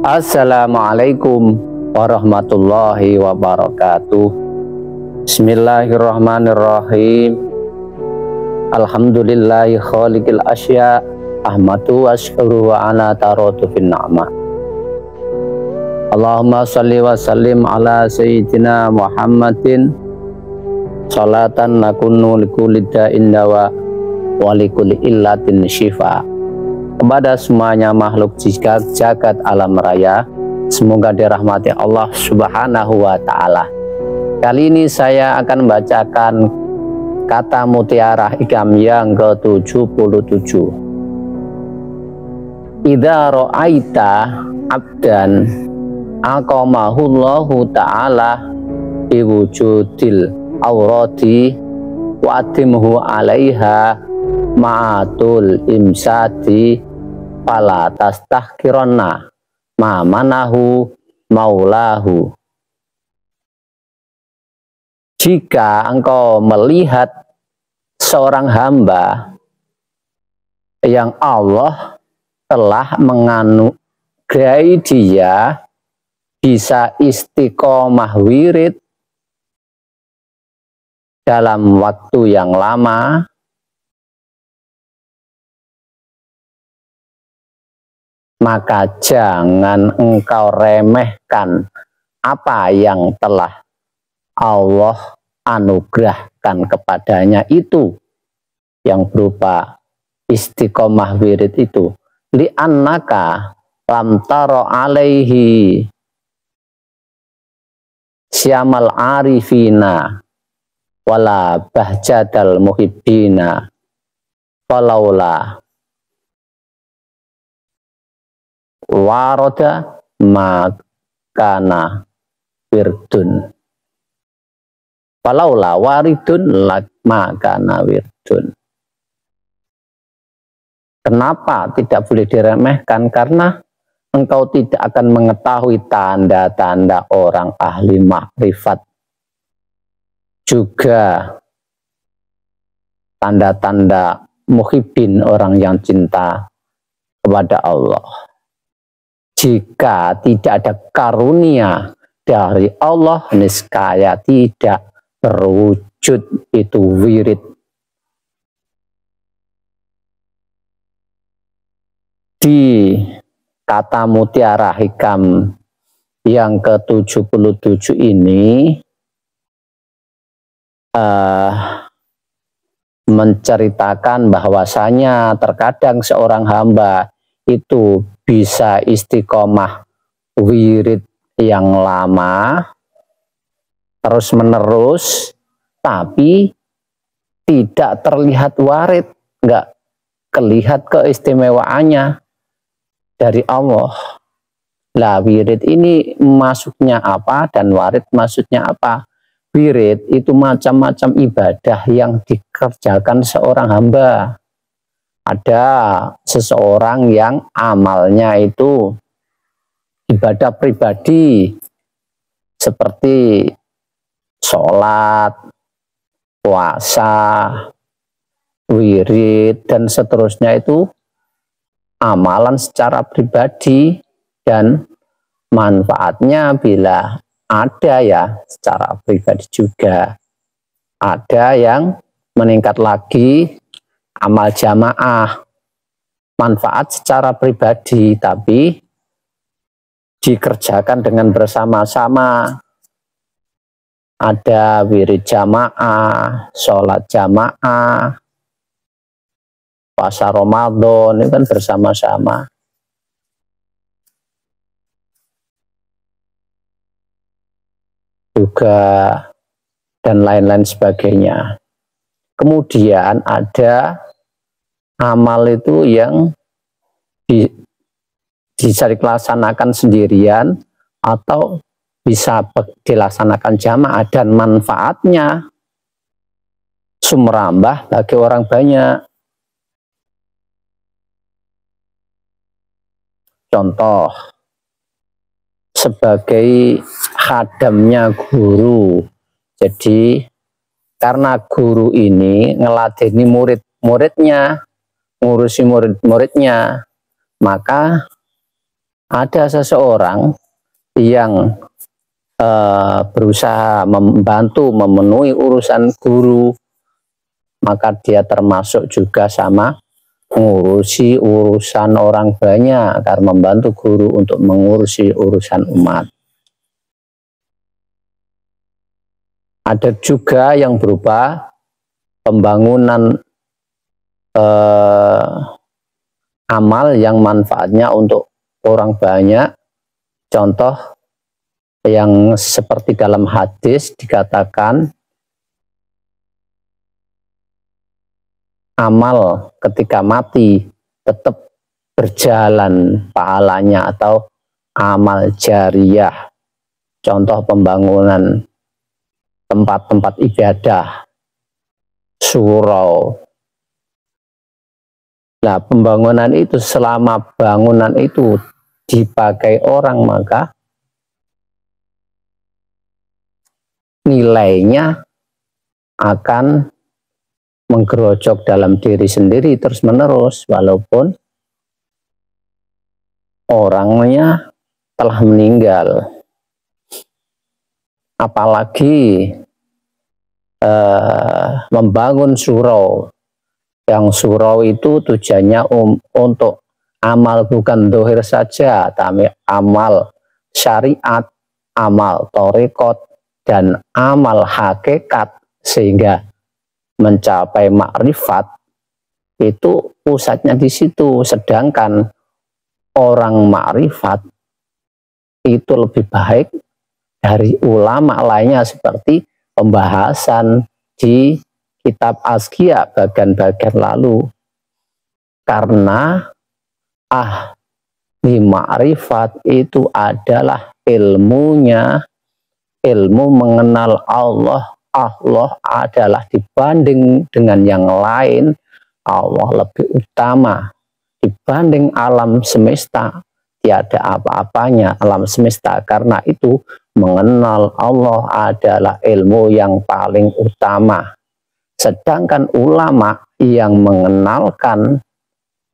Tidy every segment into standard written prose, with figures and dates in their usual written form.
Assalamualaikum warahmatullahi wabarakatuh. Bismillahirrahmanirrahim. Alhamdulillahi khaliqil asya, ahmadu wa syukru wa ana tarotu fin na'mah. Allahumma salli wa sallim ala sayyidina Muhammadin salatan nakunu likulli da'in dawa wa likulli illatin syifa. Kepada semuanya makhluk jagat alam raya, semoga dirahmati Allah Subhanahu wa ta'ala. Kali ini saya akan membacakan kata mutiara hikam yang ke-77. Idza ra'aita abdan aqamahullahu ta'ala biwujudil aurati wa atimhu alaiha ma'atul imsadi fala tastahkironna ma'manahu maulahu. Jika engkau melihat seorang hamba yang Allah telah menganugerahi dia bisa istiqomah wirid dalam waktu yang lama, maka jangan engkau remehkan apa yang telah Allah anugerahkan kepadanya itu, yang berupa istiqomah wirid itu. Li'annaka lam taro alaihi syamal arifina wala bahjadal muhibbina falaula waroda makana wirdun, falaula waridun makana wirdun. Kenapa tidak boleh diremehkan? Karena engkau tidak akan mengetahui tanda-tanda orang ahli makrifat, juga tanda-tanda muhibbin, orang yang cinta kepada Allah. Jika tidak ada karunia dari Allah, niscaya tidak berwujud itu wirid. Di kata mutiara hikam yang ke-77 ini menceritakan bahwasanya terkadang seorang hamba itu bisa istiqomah wirid yang lama terus menerus, tapi tidak terlihat warid, nggak kelihat keistimewaannya dari Allah. Lah, wirid ini masuknya apa dan warid maksudnya apa? Wirid itu macam-macam ibadah yang dikerjakan seorang hamba. Ada seseorang yang amalnya itu ibadah pribadi seperti sholat, puasa, wirid, dan seterusnya, itu amalan secara pribadi dan manfaatnya bila ada ya secara pribadi juga. Ada yang meningkat lagi, amal jamaah, manfaat secara pribadi tapi dikerjakan dengan bersama-sama. Ada wirid jamaah, sholat jamaah, puasa Ramadan, ini kan bersama-sama. Juga dan lain-lain sebagainya. Kemudian ada amal itu yang bisa dilaksanakan sendirian atau bisa dilaksanakan jamaah dan manfaatnya sumrambah bagi orang banyak. Contoh, sebagai khadamnya guru. Jadi karena guru ini ngeladeni murid-muridnya, ngurusi murid-muridnya, maka ada seseorang yang berusaha membantu memenuhi urusan guru, maka dia termasuk juga sama mengurusi urusan orang banyak karena membantu guru untuk mengurusi urusan umat. Ada juga yang berupa pembangunan amal yang manfaatnya untuk orang banyak. Contoh yang seperti dalam hadis dikatakan, amal ketika mati tetap berjalan pahalanya, atau amal jariyah. Contoh pembangunan tempat-tempat ibadah, surau. Nah, pembangunan itu, selama bangunan itu dipakai orang, maka nilainya akan menggerojok dalam diri sendiri terus menerus, walaupun orangnya telah meninggal. Apalagi membangun surau, yang surau itu tujuannya untuk amal bukan dohir saja, tapi amal syariat, amal torekot, dan amal hakikat, sehingga mencapai makrifat itu pusatnya di situ. Sedangkan orang makrifat itu lebih baik dari ulama lainnya, seperti pembahasan di kitab Azkia bagian-bagian lalu. Karena ahli makrifat itu adalah ilmunya, ilmu mengenal Allah. Allah adalah dibanding dengan yang lain, Allah lebih utama dibanding alam semesta. Tiada apa-apanya alam semesta. Karena itu mengenal Allah adalah ilmu yang paling utama. Sedangkan ulama yang mengenalkan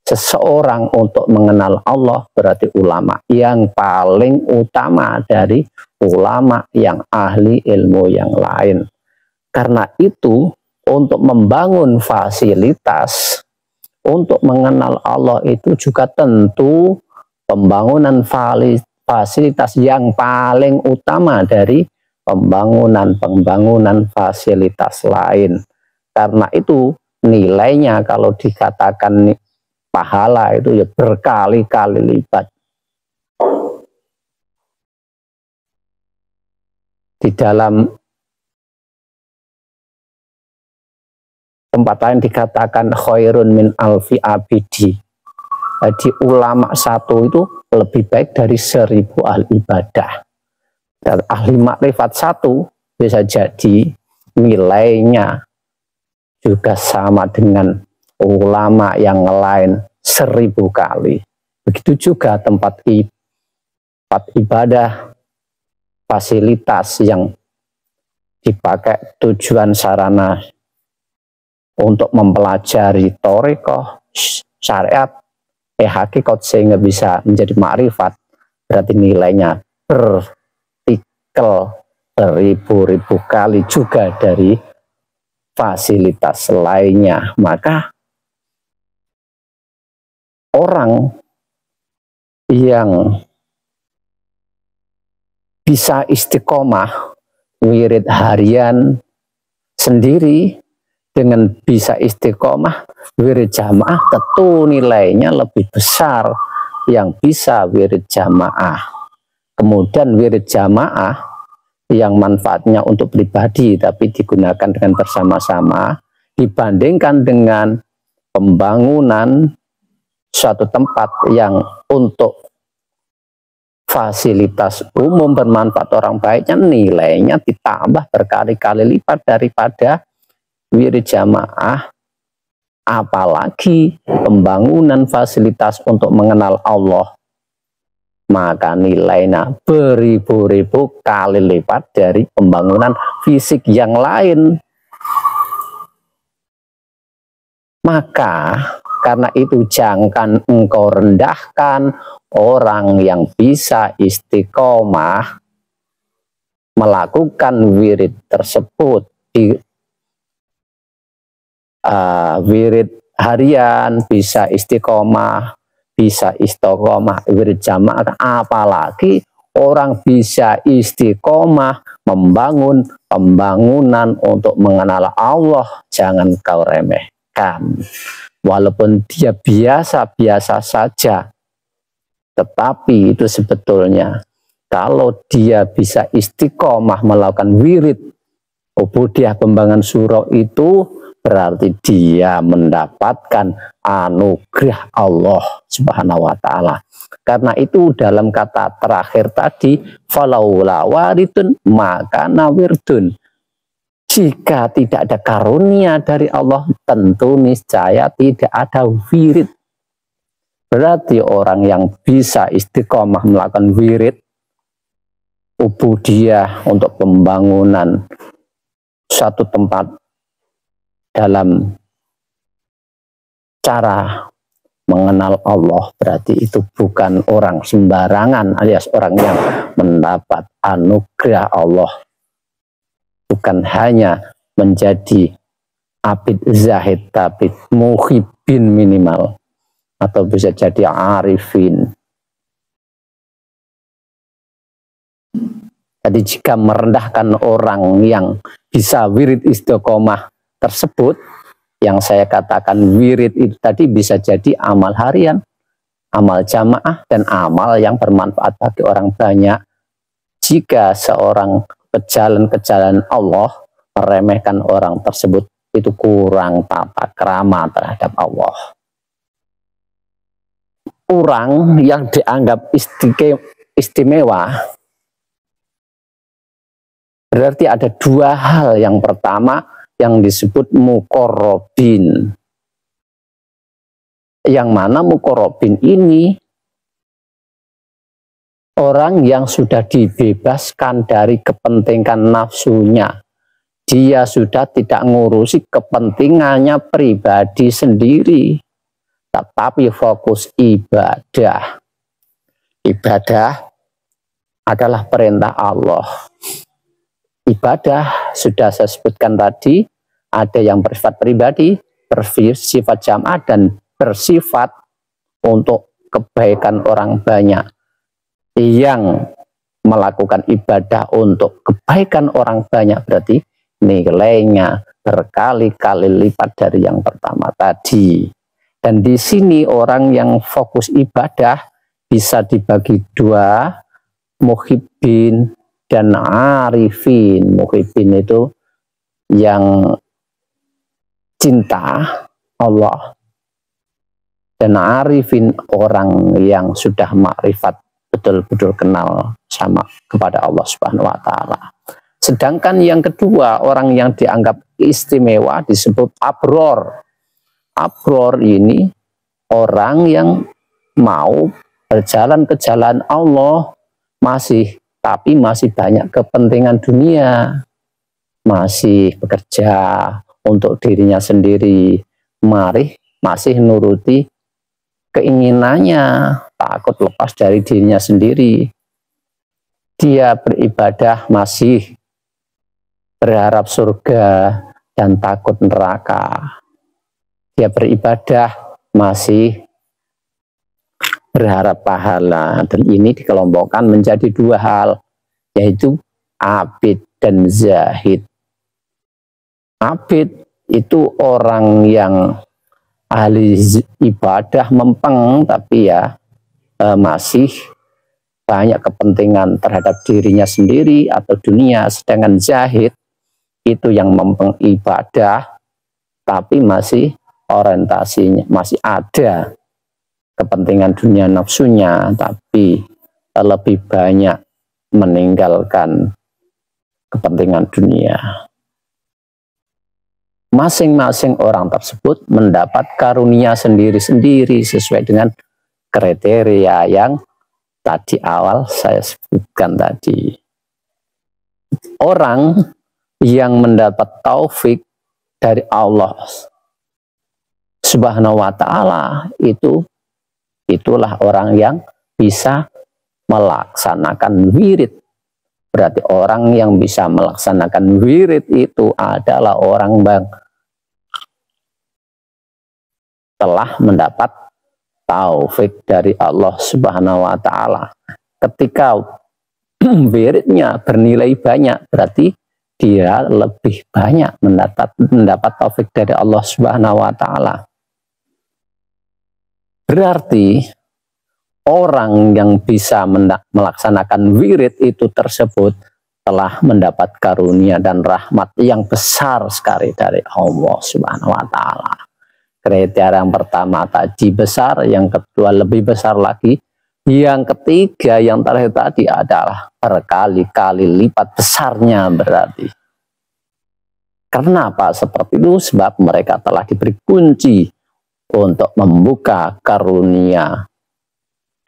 seseorang untuk mengenal Allah, berarti ulama yang paling utama dari ulama yang ahli ilmu yang lain. Karena itu, untuk membangun fasilitas untuk mengenal Allah itu juga tentu pembangunan fasilitas yang paling utama dari pembangunan fasilitas lain. Karena itu nilainya kalau dikatakan pahala itu ya berkali-kali lipat. Di dalam tempat lain dikatakan khairun min alfi abidi. Jadi ulama satu itu lebih baik dari 1000 ahli ibadah. Dan ahli makrifat satu bisa jadi nilainya juga sama dengan ulama yang lain 1000 kali. Begitu juga tempat ibadah, fasilitas yang dipakai tujuan sarana untuk mempelajari torekoh, syariat, hakikat, sehingga bisa menjadi makrifat, berarti nilainya bertikel beribu-ribu kali juga dari fasilitas lainnya. Maka orang yang bisa istiqomah wirid harian sendiri dengan bisa istiqomah wirid jamaah, tentu nilainya lebih besar yang bisa wirid jamaah. Kemudian wirid jamaah yang manfaatnya untuk pribadi tapi digunakan dengan bersama-sama, dibandingkan dengan pembangunan suatu tempat yang untuk fasilitas umum bermanfaat orang baiknya, nilainya ditambah berkali-kali lipat daripada wirid jamaah. Apalagi pembangunan fasilitas untuk mengenal Allah, maka nilainya beribu-ribu kali lipat dari pembangunan fisik yang lain. Maka Karena itu jangan engkau rendahkan orang yang bisa istiqomah melakukan wirid tersebut di wirid harian, bisa istiqomah, bisa istiqomah wirid jamaah, apalagi orang bisa istiqomah membangun pembangunan untuk mengenal Allah, jangan kau remehkan. Walaupun dia biasa-biasa saja, tetapi itu sebetulnya kalau dia bisa istiqomah melakukan wirid ubudiyah pembangunan surau, itu berarti dia mendapatkan anugerah Allah Subhanahu wa taala. Karena itu dalam kata terakhir tadi, falaula waridun maka nawirdun. Jika tidak ada karunia dari Allah, tentu niscaya tidak ada wirid. Berarti orang yang bisa istiqomah melakukan wirid ubudiyah untuk pembangunan satu tempat dalam cara mengenal Allah, berarti itu bukan orang sembarangan, alias orang yang mendapat anugerah Allah. Bukan hanya menjadi abid zahid, tapi muhibbin minimal, atau bisa jadi arifin. Jadi jika merendahkan orang yang bisa wirid istiqomah tersebut, yang saya katakan wirid itu tadi bisa jadi amal harian, amal jamaah, dan amal yang bermanfaat bagi orang banyak. Jika seorang pejalan-kejalan Allah meremehkan orang tersebut, itu kurang tata krama terhadap Allah. Orang yang dianggap istimewa berarti ada dua hal. Yang pertama yang disebut muqarrabin, yang mana muqarrabin ini orang yang sudah dibebaskan dari kepentingan nafsunya. Dia sudah tidak ngurusi kepentingannya pribadi sendiri, tetapi fokus ibadah. Ibadah adalah perintah Allah. Ibadah sudah saya sebutkan tadi, ada yang bersifat pribadi, bersifat jamaah, dan bersifat untuk kebaikan orang banyak. Yang melakukan ibadah untuk kebaikan orang banyak berarti nilainya berkali-kali lipat dari yang pertama tadi. Dan di sini orang yang fokus ibadah bisa dibagi dua, muhibbin dan arifin. Muhibbin itu yang cinta Allah, dan arifin orang yang sudah makrifat, betul-betul kenal sama kepada Allah Subhanahu wa taala. Sedangkan yang kedua, orang yang dianggap istimewa disebut abror. Abror ini orang yang mau berjalan ke jalan Allah, tapi masih banyak kepentingan dunia, masih bekerja untuk dirinya sendiri, masih nuruti keinginannya, takut lepas dari dirinya sendiri. Dia beribadah masih berharap surga dan takut neraka. Dia beribadah masih berharap pahala. Dan ini dikelompokkan menjadi dua hal, yaitu abid dan zahid. Abid itu orang yang ahli ibadah mempeng, tapi ya masih banyak kepentingan terhadap dirinya sendiri atau dunia. Sedangkan zahid itu yang mempeng ibadah, tapi masih orientasinya, masih ada kepentingan dunia nafsunya, tapi lebih banyak meninggalkan kepentingan dunia. Masing-masing orang tersebut mendapat karunia sendiri-sendiri sesuai dengan kriteria yang tadi awal saya sebutkan tadi. Orang yang mendapat taufik dari Allah Subhanahu wa ta'ala, itulah orang yang bisa melaksanakan wirid. Berarti orang yang bisa melaksanakan wirid itu adalah orang yang telah mendapat taufik dari Allah Subhanahu wa ta'ala. Ketika wiridnya bernilai banyak, berarti dia lebih banyak mendapat taufik dari Allah Subhanahu wa ta'ala. Berarti orang yang bisa melaksanakan wirid itu tersebut telah mendapat karunia dan rahmat yang besar sekali dari Allah Subhanahu wa ta'ala. Kriteria yang pertama tadi besar, yang kedua lebih besar lagi, yang ketiga yang terakhir tadi adalah berkali-kali lipat besarnya berarti. Kenapa seperti itu? Sebab mereka telah diberi kunci untuk membuka karunia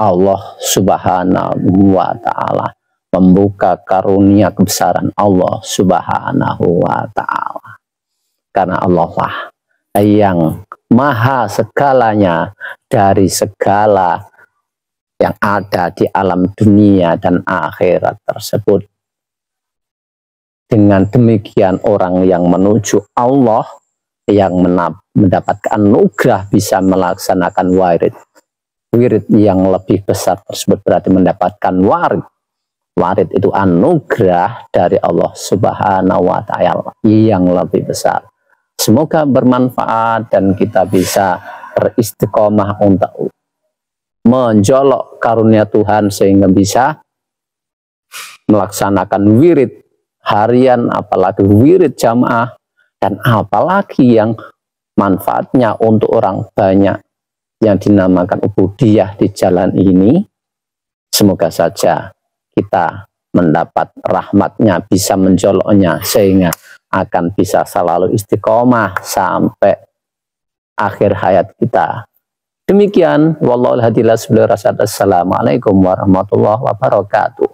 Allah Subhanahu wa ta'ala, membuka karunia kebesaran Allah Subhanahu wa ta'ala. Karena Allah lah yang maha segalanya dari segala yang ada di alam dunia dan akhirat tersebut. Dengan demikian orang yang menuju Allah, yang mendapatkan anugerah bisa melaksanakan wirid yang lebih besar tersebut, berarti mendapatkan warid. Warid itu anugerah dari Allah Subhanahu wa ta'ala yang lebih besar. Semoga bermanfaat dan kita bisa beristiqomah untuk menjolok karunia Tuhan sehingga bisa melaksanakan wirid harian, apalagi wirid jamaah, dan apalagi yang manfaatnya untuk orang banyak yang dinamakan ubudiyah di jalan ini. Semoga saja kita mendapat rahmatnya, bisa menjoloknya sehingga akan bisa selalu istiqomah sampai akhir hayat kita. Demikian, wallahul hadilah. Assalamualaikum warahmatullahi wabarakatuh.